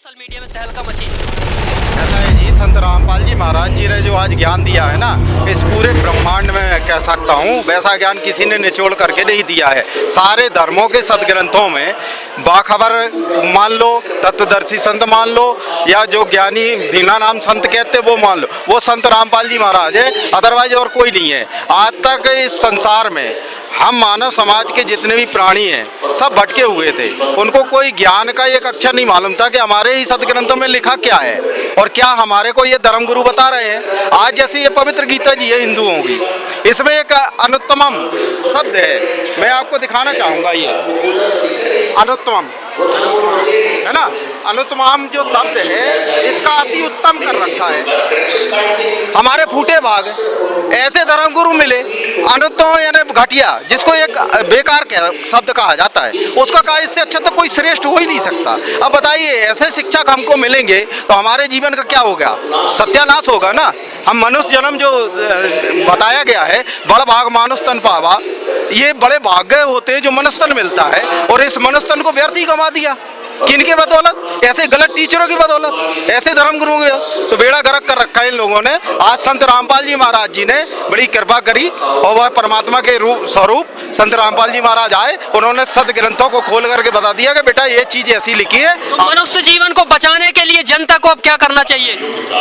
Social media में तहलका मची। ऐसा है जी, संत रामपाल जी महाराज जी ने जो आज ज्ञान दिया है ना, इस पूरे ब्रह्मांड में मैं कह सकता हूँ वैसा ज्ञान किसी ने निचोड़ करके नहीं दिया है। सारे धर्मों के सदग्रंथों में बाखबर मान लो, तत्वदर्शी संत मान लो, या जो ज्ञानी दीना नाम संत कहते वो मान लो, वो संत रामपाल जी महाराज है, अदरवाइज और कोई नहीं है। आज तक इस संसार में हम मानव समाज के जितने भी प्राणी हैं सब भटके हुए थे, उनको कोई ज्ञान का एक अक्षर नहीं मालूम था कि हमारे ही सदग्रंथों में लिखा क्या है और क्या हमारे को ये धर्मगुरु बता रहे हैं। आज जैसे ये पवित्र गीता जी है हिंदुओं की, इसमें एक अनुत्तमम शब्द है, मैं आपको दिखाना चाहूँगा। ये अनुत्तमम है ना, अनुत्तमम जो शब्द है इसका अति उत्तम कर रखा है। हमारे फूटे भाग ऐसे धर्मगुरु मिले, अनुत्तम यानी घटिया, जिसको एक बेकार शब्द कहा जाता है, उसका कहा इससे अच्छा तो कोई श्रेष्ठ हो ही नहीं सकता। अब बताइए, ऐसे शिक्षक हमको मिलेंगे तो हमारे जीवन का क्या होगा? सत्यानाश होगा ना। हम मनुष्य जन्म जो बताया गया है, बड़ भाग मानुष तन पावा, ये बड़े भाग्य होते हैं जो मनुष्य तन मिलता है, और इस मनुष्य तन को व्यर्थ ही गंवा दिया। किनके बदौलत? ऐसे गलत टीचरों की बदौलत, ऐसे धर्मगुरुओं की। तो बेड़ा गर्क कर रखा है इन लोगों ने। आज संत रामपाल जी महाराज जी ने बड़ी कृपा करी और वह परमात्मा के रूप स्वरूप संत रामपाल जी महाराज आए, उन्होंने सद ग्रंथों को खोल करके बता दिया कि बेटा ये चीज ऐसी लिखी है। तो मनुष्य जीवन को बचाने के लिए जनता को अब क्या करना चाहिए?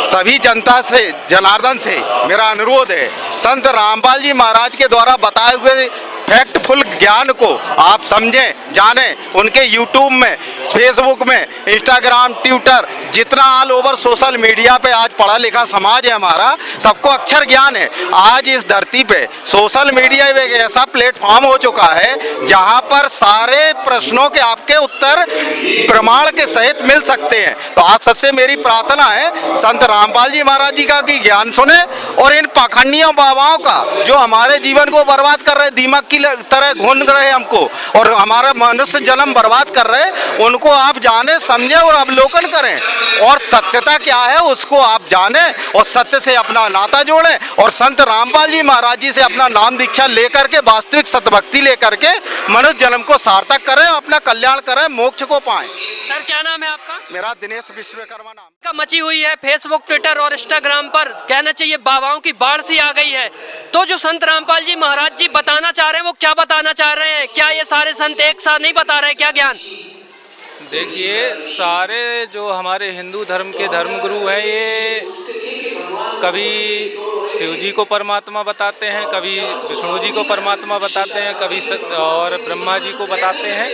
सभी जनता से, जनार्दन से मेरा अनुरोध है, संत रामपाल जी महाराज के द्वारा बताए हुए फैक्टफुल ज्ञान को आप समझें, जानें। उनके यूट्यूब में, फेसबुक में, इंस्टाग्राम, ट्विटर, जितना ऑल ओवर सोशल मीडिया पे आज पढ़ा लिखा समाज है हमारा, सबको अक्षर ज्ञान है। आज इस धरती पे सोशल मीडिया एक ऐसा प्लेटफॉर्म हो चुका है जहां पर सारे प्रश्नों के आपके उत्तर प्रमाण के सहित मिल सकते हैं। तो आप सबसे मेरी प्रार्थना है, संत रामपाल जी महाराज जी का की ज्ञान सुने, और इन पाखंडियों बाबाओं का जो हमारे जीवन को बर्बाद कर रहे, दीमक की तरह घून रहे हमको और हमारा मनुष्य जन्म बर्बाद कर रहे, उनको आप जाने, समझे और अवलोकन करें, और सत्यता क्या है उसको आप जाने और सत्य से अपना नाता जोड़ें, और संत रामपाल जी महाराज जी से अपना नाम दीक्षा लेकर के, वास्तविक सतभक्ति लेकर के मनुष्य जन्म को सार्थक करें, अपना कल्याण करें, मोक्ष को पाएं। सर क्या नाम है आपका? मेरा दिनेश विश्वकर्मा नाम का मची हुई है फेसबुक, ट्विटर और इंस्टाग्राम पर, कहना चाहिए बाबाओं की बाढ़ सी आ गई है। तो जो संत रामपाल जी महाराज जी बताना चाह रहे हैं वो क्या बताना चाह रहे हैं? क्या ये सारे संत एक साथ नहीं बता रहे क्या ज्ञान? देखिए, सारे जो हमारे हिंदू धर्म के धर्मगुरु हैं, ये कभी शिव जी को परमात्मा बताते हैं, कभी विष्णु जी को परमात्मा बताते हैं, कभी और ब्रह्मा जी को बताते हैं।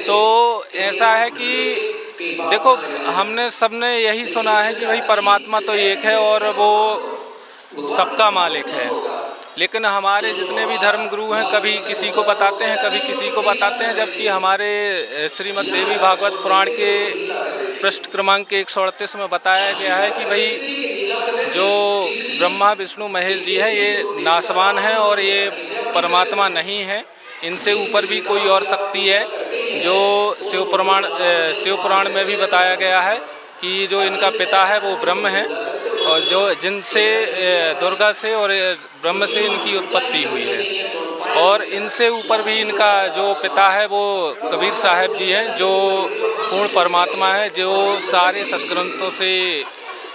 तो ऐसा है कि देखो, हमने सबने यही सुना है कि भाई परमात्मा तो एक है और वो सबका मालिक है। लेकिन हमारे जितने भी धर्मगुरु हैं, कभी किसी को बताते हैं, कभी किसी को बताते हैं, जबकि हमारे श्रीमद् देवी भागवत पुराण के पृष्ठ क्रमांक 138 में बताया गया है कि भाई जो ब्रह्मा विष्णु महेश जी है ये नासवान है और ये परमात्मा नहीं है, इनसे ऊपर भी कोई और शक्ति है। जो शिव पुराण में भी बताया गया है कि जो इनका पिता है वो ब्रह्म है, और जो जिनसे दुर्गा से और ब्रह्म से इनकी उत्पत्ति हुई है, और इनसे ऊपर भी इनका जो पिता है वो कबीर साहब जी हैं, जो पूर्ण परमात्मा है, जो सारे सदग्रंथों से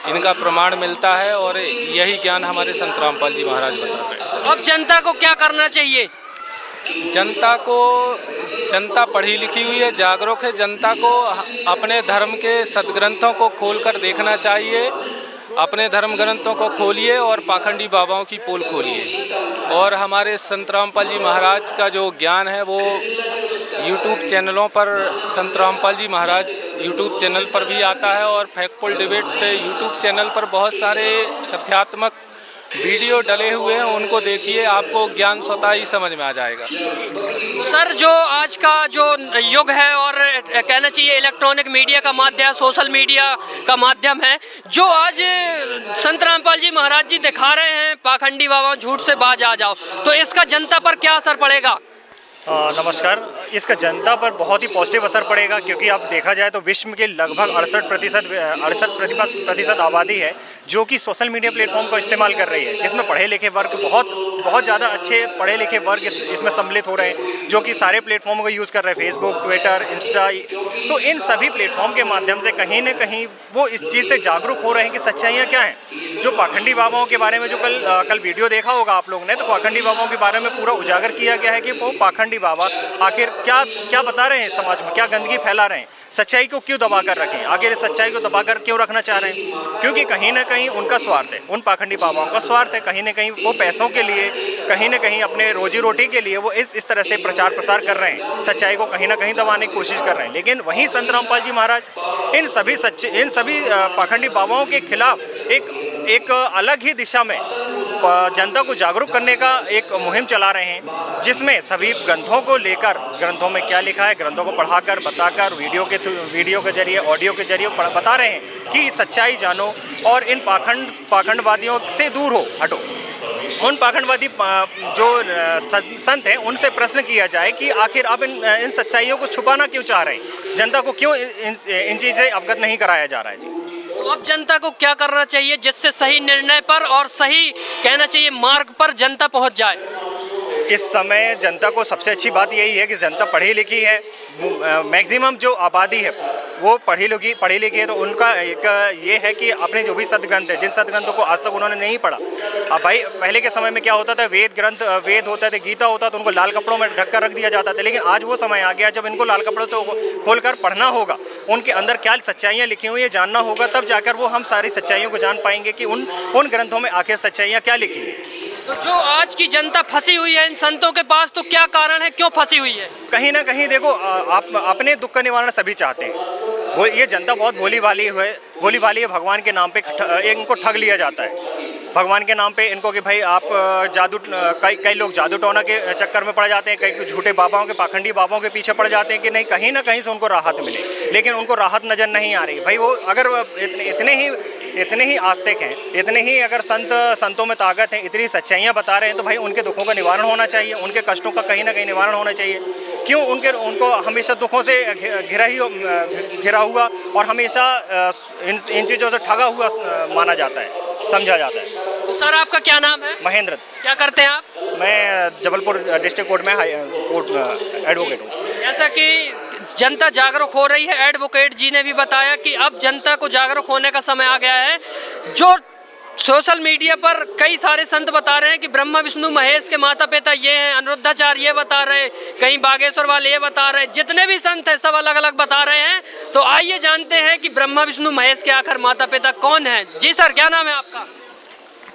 इनका प्रमाण मिलता है, और यही ज्ञान हमारे संत रामपाल जी महाराज बता रहे हैं। अब जनता को क्या करना चाहिए? जनता पढ़ी लिखी हुई है, जागरूक है। जनता को अपने धर्म के सदग्रंथों को खोलकर देखना चाहिए। अपने धर्म ग्रंथों को खोलिए और पाखंडी बाबाओं की पोल खोलिए। और हमारे संत रामपाल जी महाराज का जो ज्ञान है वो यूट्यूब चैनलों पर, संत रामपाल जी महाराज यूट्यूब चैनल पर भी आता है, और फैक्टफुल डिबेट यूट्यूब चैनल पर बहुत सारे तथ्यात्मक वीडियो डले हुए हैं, उनको देखिए, आपको ज्ञान स्वतः ही समझ में आ जाएगा। सर जो आज का जो युग है और कहना चाहिए इलेक्ट्रॉनिक मीडिया का माध्यम, सोशल मीडिया का माध्यम है, जो आज संत रामपाल जी महाराज जी दिखा रहे हैं पाखंडी बाबा झूठ से बाज आ जाओ, तो इसका जनता पर क्या असर पड़ेगा? नमस्कार। इसका जनता पर बहुत ही पॉजिटिव असर पड़ेगा, क्योंकि अब देखा जाए तो विश्व के लगभग 68% आबादी है जो कि सोशल मीडिया प्लेटफॉर्म का इस्तेमाल कर रही है, जिसमें पढ़े लिखे वर्ग बहुत बहुत ज़्यादा अच्छे पढ़े लिखे वर्ग इसमें सम्मिलित हो रहे हैं, जो कि सारे प्लेटफॉर्मों को यूज़ कर रहे हैं, फेसबुक, ट्विटर, इंस्टा। तो इन सभी प्लेटफॉर्म के माध्यम से कहीं ना कहीं वो इस चीज़ से जागरूक हो रहे हैं कि सच्चाइयाँ क्या हैं। जो पाखंडी बाबाओं के बारे में जो कल वीडियो देखा होगा आप लोगों ने, तो पाखंडी बाबाओं के बारे में पूरा उजागर किया गया है कि वो पाखंडी बाबा आखिर क्या बता रहे हैं समाज में, क्या गंदगी फैला रहे हैं, सच्चाई को क्यों दबा कर रखें, आखिर इस सच्चाई को दबा कर क्यों रखना चाह रहे हैं। क्योंकि कहीं ना कहीं उनका स्वार्थ है, उन पाखंडी बाबाओं का स्वार्थ है। कहीं ना कहीं वो पैसों के लिए, कहीं ना कहीं अपने रोजी रोटी के लिए वो इस तरह से प्रचार प्रसार कर रहे हैं, सच्चाई को कहीं ना कहीं दबाने की कोशिश कर रहे हैं। लेकिन वहीं संत रामपाल जी महाराज इन सभी पाखंडी बाबाओं के खिलाफ एक अलग ही दिशा में जनता को जागरूक करने का एक मुहिम चला रहे हैं, जिसमें सभी ग्रंथों को लेकर, ग्रंथों में क्या लिखा है, ग्रंथों को पढ़ाकर, बताकर, वीडियो के जरिए, ऑडियो के जरिए बता रहे हैं कि सच्चाई जानो और इन पाखंडवादियों से दूर हो, हटो। उन पाखंडवादी जो संत हैं उनसे प्रश्न किया जाए कि आखिर आप इन सच्चाइयों को छुपाना क्यों चाह रहे हैं, जनता को क्यों इन चीज़ से अवगत नहीं कराया जा रहा है। जी, तो अब जनता को क्या करना चाहिए जिससे सही निर्णय पर और सही कहना चाहिए मार्ग पर जनता पहुंच जाए? इस समय जनता को सबसे अच्छी बात यही है कि जनता पढ़ी लिखी है, मैक्सिमम जो आबादी है वो पढ़ी लिखी है। तो उनका एक ये है कि अपने जो भी सदग्रंथ है, जिन सदग्रंथों को आज तक उन्होंने नहीं पढ़ा। अब भाई पहले के समय में क्या होता था, वेद होता थे, गीता होता, तो उनको लाल कपड़ों में ढक कर रख दिया जाता था। लेकिन आज वो समय आ गया जब इनको लाल कपड़ों से खोलकर पढ़ना होगा, उनके अंदर क्या सच्चाइयाँ लिखी हुई है जानना होगा, तब जाकर वो हम सारी सच्चाइयों को जान पाएंगे कि उन ग्रंथों में आखिर सच्चाइयाँ क्या लिखी है। तो जो आज की जनता फंसी हुई है इन संतों के पास, तो क्या कारण है, क्यों फंसी हुई है? कहीं ना कहीं देखो, आप अपने दुख का निवारण सभी चाहते हैं। वो ये जनता बहुत भोली भाली है। भगवान के नाम पे इनको ठग लिया जाता है, भगवान के नाम पे इनको कि भाई आप जादू, कई लोग जादू टोना के चक्कर में पड़ जाते हैं, कई झूठे बाबाओं के, पाखंडी बाबाओं के पीछे पड़ जाते हैं कि नहीं कहीं ना कहीं से उनको राहत मिले। लेकिन उनको राहत नज़र नहीं आ रही। भाई वो अगर इतने ही आस्तिक हैं, इतने ही अगर संतों में ताकत है, इतनी सच्चाइयाँ बता रहे हैं, तो भाई उनके दुखों का निवारण होना चाहिए, उनके कष्टों का कहीं ना कहीं निवारण होना चाहिए। क्यों उनको हमेशा दुखों से घिरा हुआ और हमेशा इन चीज़ों से ठगा हुआ माना जाता है, समझा जाता है। तो सर आपका क्या नाम है? महेंद्र। क्या करते हैं आप? मैं जबलपुर डिस्ट्रिक्ट कोर्ट में एडवोकेट हूँ। जैसा कि जनता जागरूक हो रही है, एडवोकेट जी ने भी बताया कि अब जनता को जागरूक होने का समय आ गया है। जो सोशल मीडिया पर कई सारे संत बता रहे हैं कि ब्रह्मा विष्णु महेश के माता पिता ये हैं, अनिरुद्धाचार्य ये बता रहे, कहीं बागेश्वर वाले ये बता रहे, जितने भी संत हैं सब अलग अलग बता रहे हैं। तो आइए जानते हैं कि ब्रह्मा विष्णु महेश के आखिर माता पिता कौन हैं। जी सर, क्या नाम है आपका?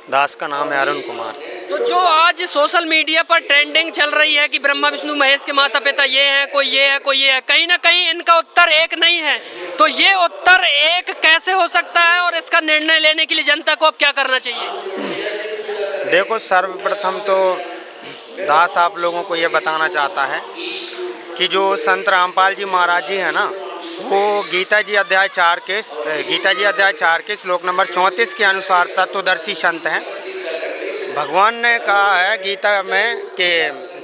दास का नाम है अरुण कुमार। तो जो आज सोशल मीडिया पर ट्रेंडिंग चल रही है कि ब्रह्मा विष्णु महेश के माता पिता ये हैं, कोई ये है, कोई ये है, कहीं ना कहीं इनका उत्तर एक नहीं है। तो ये उत्तर एक कैसे हो सकता है और इसका निर्णय लेने के लिए जनता को अब क्या करना चाहिए? देखो, सर्वप्रथम तो दास आप लोगों को ये बताना चाहता है कि जो संत रामपाल जी महाराज जी है ना, वो गीता जी अध्याय 4 के श्लोक नंबर 34 के अनुसार तत्वदर्शी संत हैं। भगवान ने कहा है गीता में कि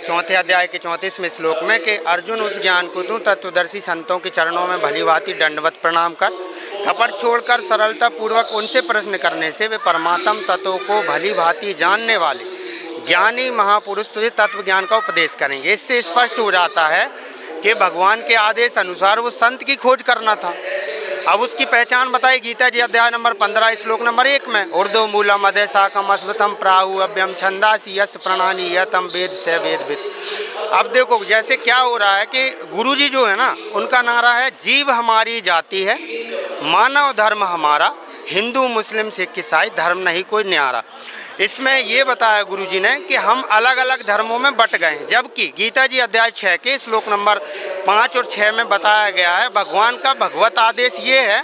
4 अध्याय के 34वें श्लोक में कि अर्जुन उस ज्ञान को दूं तत्वदर्शी संतों के चरणों में भलीभांति दंडवत प्रणाम कर, कपट छोड़कर सरलता पूर्वक उनसे प्रश्न करने से वे परमात्म तत्व को भलीभांति जानने वाले ज्ञानी महापुरुष तुझे तत्व ज्ञान का उपदेश करेंगे। इससे स्पष्ट हो जाता है कि भगवान के आदेश अनुसार वो संत की खोज करना था। अब उसकी पहचान बताई गीता जी अध्याय नंबर 15 श्लोक नंबर 1 में, उर्दो मूलम अदय साकम अश्वतम प्राहु अभ्यम छंदासी यस प्रणानी यतम वेद से वेद। अब देखो जैसे क्या हो रहा है कि गुरुजी जो है ना, उनका नारा है जीव हमारी जाति है, मानव धर्म हमारा, हिंदू मुस्लिम सिख ईसाई धर्म नहीं कोई न्यारा। इसमें ये बताया गुरुजी ने कि हम अलग अलग धर्मों में बट गए हैं, जबकि गीता जी अध्याय 6 के श्लोक नंबर 5 और 6 में बताया गया है भगवान का भगवत आदेश ये है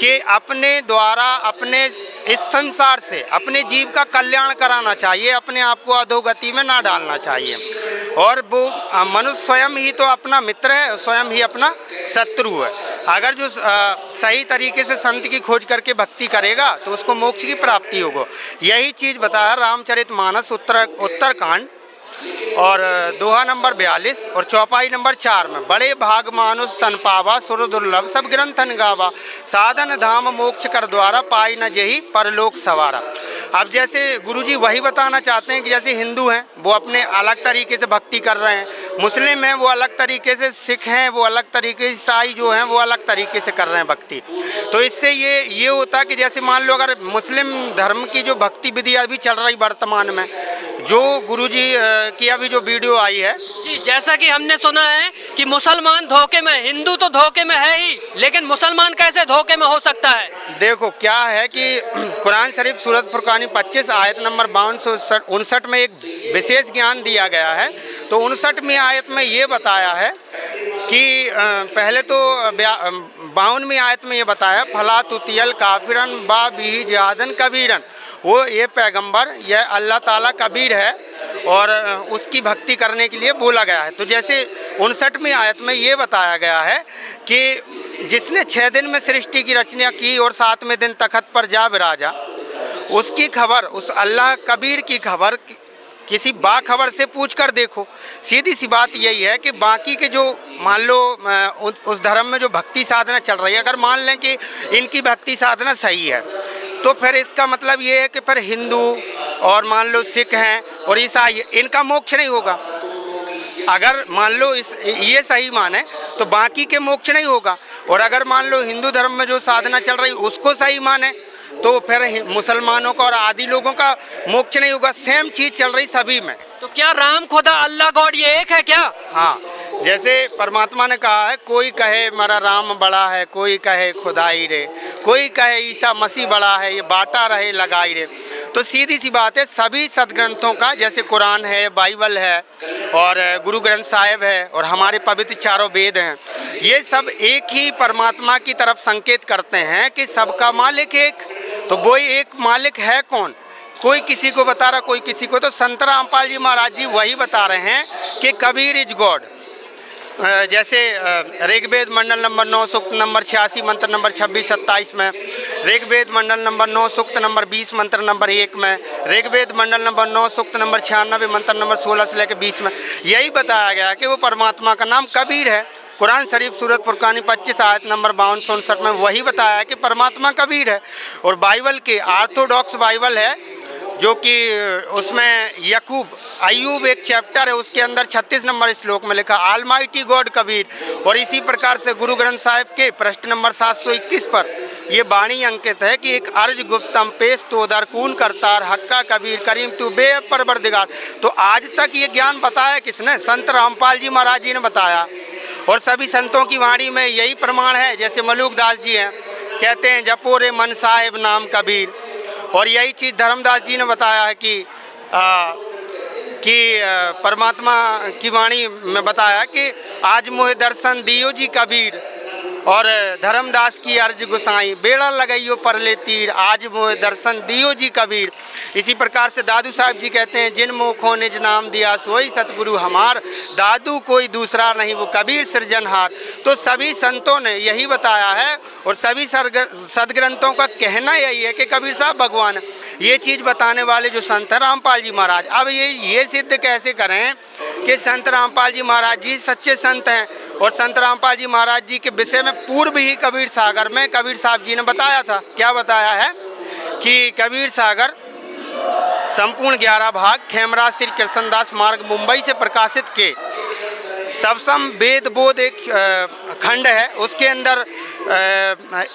कि अपने द्वारा अपने इस संसार से अपने जीव का कल्याण कराना चाहिए, अपने आप को अधोगति में ना डालना चाहिए। और वो मनुष्य स्वयं ही तो अपना मित्र है, स्वयं ही अपना शत्रु है। अगर जो सही तरीके से संत की खोज करके भक्ति करेगा तो उसको मोक्ष की प्राप्ति होगी। यही चीज़ बताया रामचरितमानस उत्तरकांड और दोहा नंबर 42 और चौपाई नंबर 4 में बड़े भाग मानुष तन पावा सुर दुर्लभ सब ग्रंथन गावा साधन धाम मोक्ष कर द्वारा पाई न जही परलोक सवारा। अब जैसे गुरुजी वही बताना चाहते हैं कि जैसे हिंदू हैं वो अपने अलग तरीके से भक्ति कर रहे हैं, मुस्लिम हैं वो अलग तरीके से, सिख हैं वो अलग तरीके से, ईसाई जो हैं वो अलग तरीके से कर रहे हैं भक्ति। तो इससे ये होता है कि जैसे मान लो अगर मुस्लिम धर्म की जो भक्ति विधि अभी चल रही वर्तमान में, जो गुरुजी की अभी जो वीडियो आई है जी, जैसा कि हमने सुना है कि मुसलमान धोखे में, हिंदू तो धोखे में है ही, लेकिन मुसलमान कैसे धोखे में हो सकता है? देखो क्या है कि कुरान शरीफ सूरत फुरकानी 25 आयत नंबर 5259 में एक विशेष ज्ञान दिया गया है। तो 59वीं आयत में ये बताया है कि पहले तो 52वीं आयत में ये बताया फला तुतियल काफिरन बा बिही जिहादन कबीरन, वो ये पैगंबर यह अल्लाह ताला कबीर है और उसकी भक्ति करने के लिए बोला गया है। तो जैसे 59वीं आयत में ये बताया गया है कि जिसने 6 दिन में सृष्टि की रचना की और 7वें दिन तख्त पर जा विराजा, उसकी खबर, उस अल्लाह कबीर की खबर किसी बाखबर से पूछ कर देखो। सीधी सी बात यही है कि बाकी के जो मान लो उस धर्म में जो भक्ति साधना चल रही है, अगर मान लें कि इनकी भक्ति साधना सही है तो फिर इसका मतलब ये है कि फिर हिंदू और मान लो सिख हैं और ईसाई, इनका मोक्ष नहीं होगा। अगर मान लो ये सही माने तो बाकी के मोक्ष नहीं होगा, और अगर मान लो हिंदू धर्म में जो साधना चल रही उसको सही माने तो फिर मुसलमानों का और आदि लोगों का मोक्ष नहीं होगा। सेम चीज चल रही सभी में। तो क्या राम खुदा अल्लाह गॉड ये एक है क्या? हाँ, जैसे परमात्मा ने कहा है, कोई कहे मेरा राम बड़ा है, कोई कहे खुदाई रे, कोई कहे ईसा मसीह बड़ा है, ये बांटा रहे लगाई रे। तो सीधी सी बात है, सभी सदग्रंथों का जैसे कुरान है, बाइबल है और गुरु ग्रंथ साहिब है और हमारे पवित्र चारों वेद हैं, ये सब एक ही परमात्मा की तरफ संकेत करते हैं कि सबका मालिक एक। तो वो एक मालिक है कौन? कोई किसी को बता रहा, कोई किसी को। तो संत रामपाल जी महाराज जी वही बता रहे हैं कि कबीर इज गॉड। जैसे ऋग्वेद मंडल नंबर 9 सूक्त नंबर 86 मंत्र नंबर 26-27 में, ऋग्वेद मंडल नंबर 9 सूक्त नंबर 20 मंत्र नंबर 1 में, ऋग्वेद मंडल नंबर 9 सूक्त नंबर 96 मंत्र नंबर 16 से लेकर 20 में यही बताया गया कि वो परमात्मा का नाम कबीर है। कुरान शरीफ सूरत फुरकानी 25 आयत नंबर 52-59 में वही बताया है कि परमात्मा कबीर है। और बाइबल के ऑर्थोडॉक्स बाइबल है जो कि उसमें यकूब अय्यूब एक चैप्टर है, उसके अंदर 36 नंबर श्लोक में लिखा ऑलमाइटी गॉड कबीर। और इसी प्रकार से गुरु ग्रंथ साहिब के पृष्ठ नंबर 721 पर ये वाणी अंकित है कि एक अर्ज गुप्तम पेश तो दरकून करतार हक्का कबीर करीम तू बे परवरदिगार। तो आज तक ये ज्ञान बताया किसने? संत रामपाल जी महाराज जी ने बताया। और सभी संतों की वाणी में यही प्रमाण है। जैसे मलूकदास जी हैं, कहते हैं जपो रे मन साहिब नाम कबीर। और यही चीज़ धर्मदास जी ने बताया है कि परमात्मा की वाणी में बताया कि आज मोहे दर्शन दियो जी कबीर। और धर्मदास की अर्ज गुसाई बेड़ा लगाइयो परले तीर, आज मोहे दर्शन दियो जी कबीर। इसी प्रकार से दादू साहब जी कहते हैं जिन मुखों ने नाम दिया सोई सतगुरु हमार, दादू कोई दूसरा नहीं वो कबीर सृजनहार। तो सभी संतों ने यही बताया है और सभी सदग्रंथों का कहना यही है कि कबीर साहब भगवान है। ये चीज़ बताने वाले जो संत रामपाल जी महाराज, अब ये सिद्ध कैसे करें कि संत रामपाल जी महाराज जी सच्चे संत हैं। और संत रामपाल जी महाराज जी के विषय में पूर्व ही कबीर सागर में कबीर साहब जी ने बताया था। क्या बताया है कि कबीर सागर संपूर्ण 11 भाग खेमराज श्री कृष्णदास मार्ग मुंबई से प्रकाशित के सबसम वेद बोध एक खंड है, उसके अंदर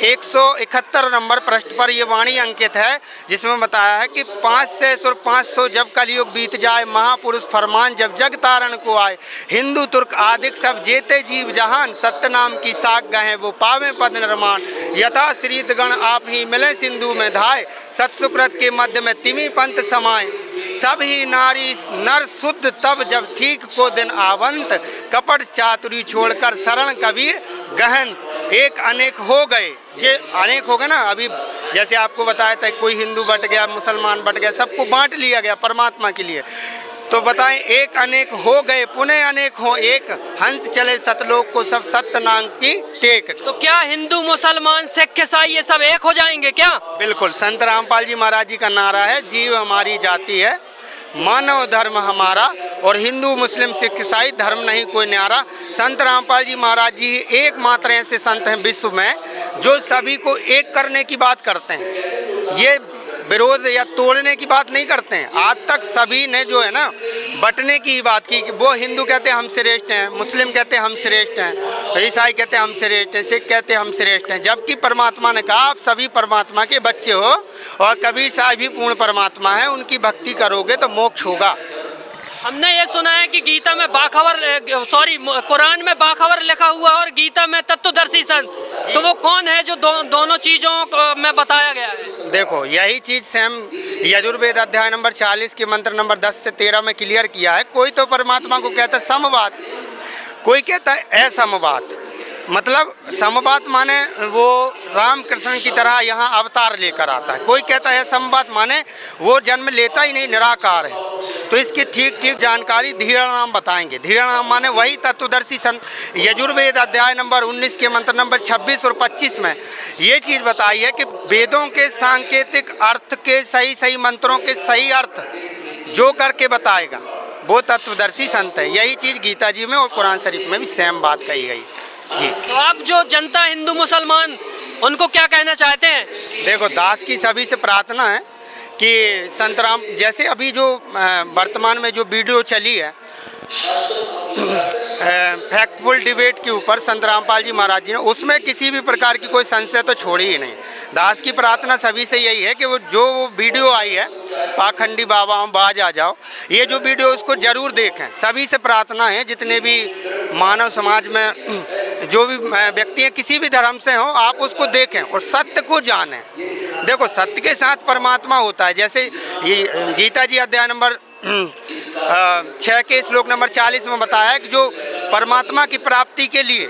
171 नंबर पृष्ठ पर ये वाणी अंकित है, जिसमें बताया है कि 500 और 500 जब कलयुग बीत जाए, महापुरुष फरमान जब जग तारण को आए, हिंदू तुर्क आदिक सब जेते जीव जहान, सत्य नाम की साख गहे वो पावे पद निर्माण, यथा श्रीतगण आप ही मिले सिंधु में धाय, सत्सुकृत के मध्य में तिमी पंथ समाए, सब ही नारी नर शुद्ध तब जब ठीक को दिन आवंत, कपट चातुरी छोड़कर शरण कबीर गहंत। एक अनेक हो गए, ये अनेक हो गए ना। अभी जैसे आपको बताया था कोई हिंदू बट गया, मुसलमान बट गया, सबको बांट लिया गया परमात्मा के लिए। तो बताएं एक अनेक हो गए पुनः अनेक हो एक, हंस चले सतलोक को सब सत्य नाम की टेक। तो क्या हिंदू मुसलमान सिख ईसाई ये सब एक हो जाएंगे क्या? बिल्कुल, संत रामपाल जी महाराज जी का नारा है जीव हमारी जाति है, मानव धर्म हमारा, और हिंदू मुस्लिम सिख ईसाई धर्म नहीं कोई न्यारा। संत रामपाल जी महाराज जी एकमात्र ऐसे संत हैं विश्व में जो सभी को एक करने की बात करते हैं, ये विरोध या तोड़ने की बात नहीं करते हैं। आज तक सभी ने जो है ना बंटने की बात की, कि वो हिंदू कहते हैं हम श्रेष्ठ हैं, मुस्लिम कहते हैं हम श्रेष्ठ हैं, ईसाई कहते हैं हम श्रेष्ठ हैं, सिख कहते हैं हम श्रेष्ठ हैं, जबकि परमात्मा ने कहा आप सभी परमात्मा के बच्चे हो, और कबीर साहब भी पूर्ण परमात्मा है, उनकी भक्ति करोगे तो मोक्ष होगा। हमने ये सुना है कि गीता में कुरान में बाखबर लिखा हुआ और गीता में तत्वदर्शी संत, तो वो कौन है जो दोनों चीजों में बताया गया है? देखो यही चीज स्वयं यजुर्वेद अध्याय नंबर 40 के मंत्र नंबर 10 से 13 में क्लियर किया है। कोई तो परमात्मा को कहता है समवाद, कोई कहता है असमवाद। मतलब समवाद माने वो राम कृष्ण की तरह यहाँ अवतार लेकर आता है, कोई कहता है समवाद माने वो जन्म लेता ही नहीं, निराकार है। तो इसकी ठीक ठीक जानकारी धीराणाम बताएंगे। धीराणाम माने वही तत्वदर्शी संत। यजुर्वेद अध्याय नंबर 19 के मंत्र नंबर 26 और 25 में ये चीज़ बताई है कि वेदों के सांकेतिक अर्थ के सही सही मंत्रों के सही अर्थ जो करके बताएगा वो तत्वदर्शी संत है। यही चीज़ गीता जी में और कुरान शरीफ में भी सेम बात कही गई जी। तो आप जो जनता हिंदू मुसलमान उनको क्या कहना चाहते हैं? देखो दास की सभी से प्रार्थना है कि संत राम जैसे अभी जो वर्तमान में जो वीडियो चली है फैक्टफुल डिबेट के ऊपर संत रामपाल जी महाराज जी ने, उसमें किसी भी प्रकार की कोई संशय तो छोड़ी ही नहीं। दास की प्रार्थना सभी से यही है कि वो जो वीडियो आई है पाखंडी बाबा बाज आ जाओ, ये जो वीडियो उसको जरूर देखें। सभी से प्रार्थना है जितने भी मानव समाज में जो भी व्यक्ति हैं किसी भी धर्म से हो, आप उसको देखें और सत्य को जानें। देखो सत्य के साथ परमात्मा होता है। जैसे ये गीता जी अध्याय नंबर 6 के श्लोक नंबर 40 में बताया है कि जो परमात्मा की प्राप्ति के लिए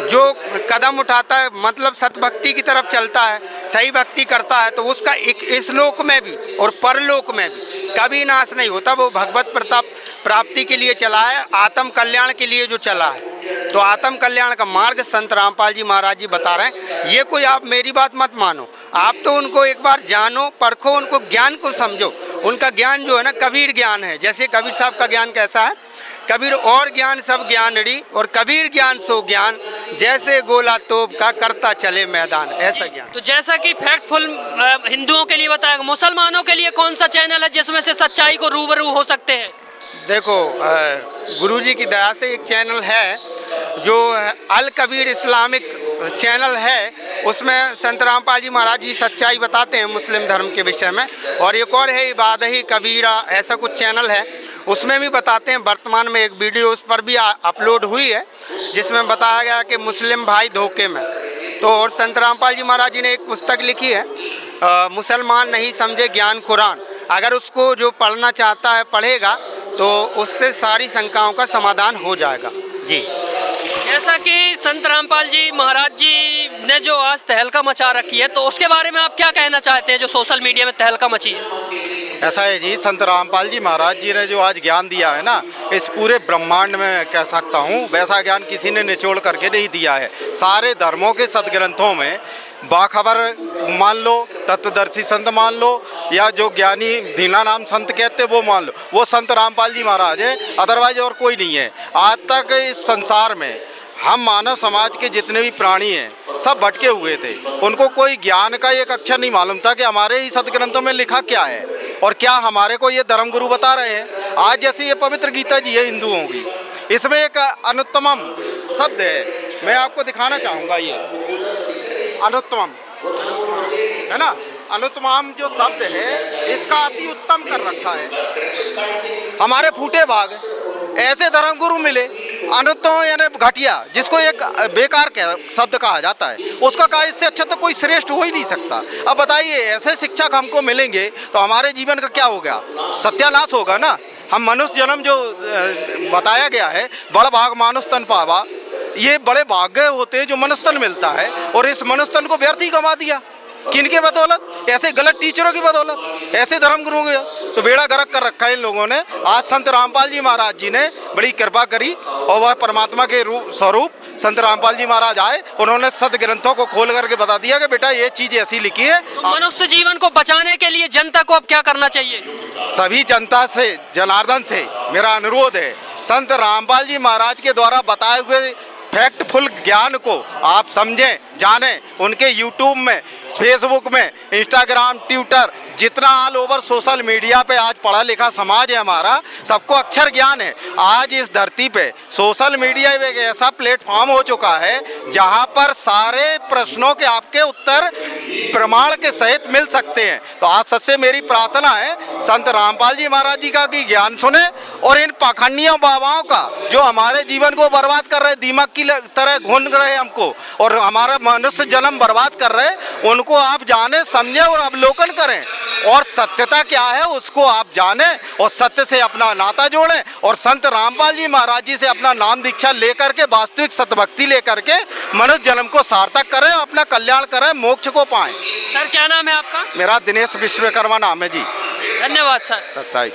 जो कदम उठाता है, मतलब सतभक्ति की तरफ चलता है, सही भक्ति करता है, तो उसका इस लोक में भी और परलोक में भी कभी नाश नहीं होता। वो भगवत प्रताप प्राप्ति के लिए चला है, आत्म कल्याण के लिए जो चला है। तो आत्म कल्याण का मार्ग संत रामपाल जी महाराज जी बता रहे हैं। ये कोई आप मेरी बात मत मानो, आप तो उनको एक बार जानो, परखो, उनको ज्ञान को समझो। उनका ज्ञान जो है ना कबीर ज्ञान है। जैसे कबीर साहब का ज्ञान कैसा है, कबीर और ज्ञान सब ज्ञानड़ी और कबीर ज्ञान सो ज्ञान, जैसे गोला तोप का करता चले मैदान, ऐसा ज्ञान। तो जैसा कि फैक्टफुल हिंदुओं के लिए बताया, मुसलमानों के लिए कौन सा चैनल है जिसमें से सच्चाई को रूबरू हो सकते हैं? देखो गुरुजी की दया से एक चैनल है जो अल कबीर इस्लामिक चैनल है, उसमें संत रामपाल जी महाराज जी सच्चाई बताते हैं मुस्लिम धर्म के विषय में। और एक और है इबादही कबीरा, ऐसा कुछ चैनल है, उसमें भी बताते हैं। वर्तमान में एक वीडियो उस पर भी अपलोड हुई है जिसमें बताया गया कि मुस्लिम भाई धोखे में। तो और संत रामपाल जी महाराज जी ने एक पुस्तक लिखी है मुसलमान नहीं समझे ज्ञान कुरान। अगर उसको जो पढ़ना चाहता है पढ़ेगा तो उससे सारी शंकाओं का समाधान हो जाएगा जी। जैसा कि संत रामपाल जी महाराज जी ने जो आज तहलका मचा रखी है, तो उसके बारे में आप क्या कहना चाहते हैं जो सोशल मीडिया में तहलका मची है? ऐसा है जी, संत रामपाल जी महाराज जी ने जो आज ज्ञान दिया है ना, इस पूरे ब्रह्मांड में कह सकता हूँ वैसा ज्ञान किसी ने निचोड़ करके नहीं दिया है। सारे धर्मों के सदग्रंथों में बाखबर मान लो, तत्वदर्शी संत मान लो, या जो ज्ञानी दीना नाम संत कहते वो मान लो, वो संत रामपाल जी महाराज है, अदरवाइज और कोई नहीं है। आज तक इस संसार में हम मानव समाज के जितने भी प्राणी हैं सब भटके हुए थे, उनको कोई ज्ञान का एक अक्षर नहीं मालूम था कि हमारे ही सदग्रंथों में लिखा क्या है और क्या हमारे को ये धर्मगुरु बता रहे हैं। आज जैसे ये पवित्र गीता जी है हिंदुओं की, इसमें एक अनुत्तमम शब्द है, मैं आपको दिखाना चाहूँगा। ये अनुत्तमम है ना, अनुत्तमम जो शब्द है इसका अति उत्तम कर रखा है। हमारे फूटे भाग ऐसे धर्मगुरु मिले, अनुत्तम यानी घटिया, जिसको एक बेकार शब्द कहा जाता है, उसका कहा इससे अच्छा तो कोई श्रेष्ठ हो ही नहीं सकता। अब बताइए ऐसे शिक्षक हमको मिलेंगे तो हमारे जीवन का क्या हो गया, सत्यानाश होगा ना। हम मनुष्य जन्म जो बताया गया है, बड़ भाग मानुष तन पावा, ये बड़े भाग्य होते हैं जो मनुष्य तन मिलता है, और इस मनुष्य तन को व्यर्थ ही गंवा दिया। किनके बदौलत? ऐसे गलत टीचरों की बदौलत, ऐसे धर्म गुरुओं की। तो बेड़ा गर्क कर रखा है इन लोगों ने। आज संत रामपाल जी महाराज जी ने बड़ी कृपा करी और वह परमात्मा के रूप स्वरूप संत रामपाल जी महाराज आए, उन्होंने सद ग्रंथों को खोल करके बता दिया कि बेटा ये चीज ऐसी लिखी है। तो मनुष्य जीवन को बचाने के लिए जनता को अब क्या करना चाहिए? सभी जनता से, जनार्दन से मेरा अनुरोध है, संत रामपाल जी महाराज के द्वारा बताए हुए फैक्टफुल ज्ञान को आप समझें, जानें। उनके यूट्यूब में, फेसबुक में, इंस्टाग्राम, ट्विटर, जितना ऑल ओवर सोशल मीडिया पे आज पढ़ा लिखा समाज है हमारा, सबको अक्षर ज्ञान है। आज इस धरती पे सोशल मीडिया एक ऐसा प्लेटफॉर्म हो चुका है जहां पर सारे प्रश्नों के आपके उत्तर प्रमाण के सहित मिल सकते हैं। तो आज सबसे मेरी प्रार्थना है संत रामपाल जी महाराज जी का कि ज्ञान सुने और इन पाखंडियों बाबाओं का जो हमारे जीवन को बर्बाद कर रहे, दीमक की तरह घून रहे हमको और हमारा मनुष्य जन्म बर्बाद कर रहे, उनको आप जाने, समझें और अवलोकन करें और सत्यता क्या है उसको आप जानें और सत्य से अपना नाता जोड़ें और संत रामपाल जी महाराज जी से अपना नाम दीक्षा लेकर के वास्तविक सतभक्ति लेकर के मनुष्य जन्म को सार्थक करें, अपना कल्याण करें, मोक्ष को पाएं। सर क्या नाम है आपका? मेरा दिनेश विश्वकर्मा नाम है जी। धन्यवाद सर। सच्चाई।